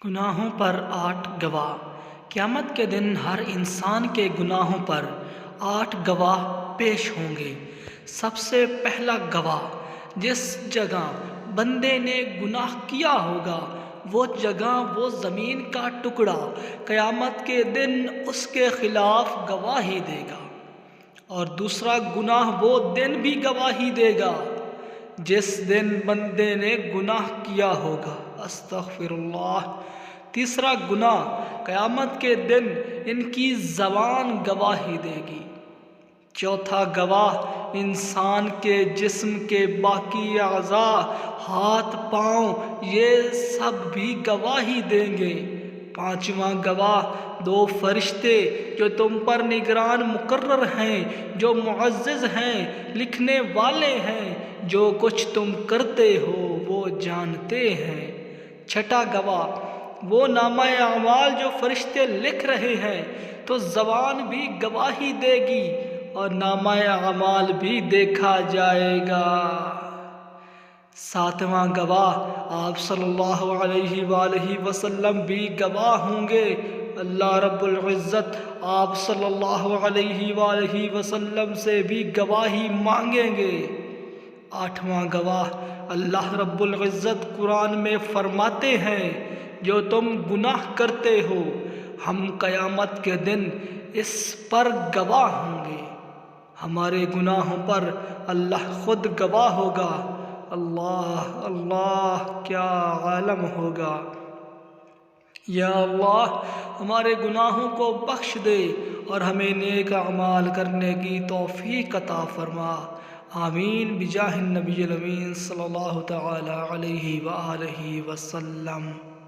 گناہوں پر 8 گواہ۔ قیامت کے دن ہر انسان کے گناہوں پر 8 گواہ پیش ہوں گے۔ سب سے پہلا گواہ، جس جگہ بندے نے گناہ کیا ہوگا وہ جگہ، وہ زمین کا ٹکڑا قیامت کے دن اس کے خلاف گواہی دے گا۔ اور دوسرا گناہ، وہ دن بھی گواہی دے گا جس دن بندے نے گناہ کیا ہوگا۔ استغفر اللہ۔ تیسرا گناہ، قیامت کے دن ان کی زبان گواہی دے گی۔ چوتھا گواہ، انسان کے جسم کے باقی اعضاء، ہاتھ پاؤں، یہ سب بھی گواہی دیں گے۔ پانچواں گواہ، 2 فرشتے جو تم پر نگران مقرر ہیں، جو معزز ہیں، لکھنے والے ہیں، جو کچھ تم کرتے ہو وہ جانتے ہیں۔ چھٹا گواہ، وہ نامہ اعمال جو فرشتے لکھ رہے ہیں، تو زبان بھی گواہی دے گی اور نامہ اعمال بھی دیکھا جائے گا۔ ساتواں گواہ، آپ صلی اللہ علیہ وآلہ وسلم بھی گواہ ہوں گے۔ اللہ رب العزت آپ صلی اللہ علیہ وآلہ وسلم سے بھی گواہی مانگیں گے۔ آٹھواں گواہ، اللہ رب العزت قرآن میں فرماتے ہیں، جو تم گناہ کرتے ہو ہم قیامت کے دن اس پر گواہ ہوں گے۔ ہمارے گناہوں پر اللہ خود گواہ ہوگا۔ اللہ اللہ، کیا عالم ہوگا۔ یا اللہ، ہمارے گناہوں کو بخش دے اور ہمیں نیک اعمال کرنے کی توفیق عطا فرما۔ آمین بجاہ النبی الامین صلی اللہ تعالی علیہ وآلہ وسلم۔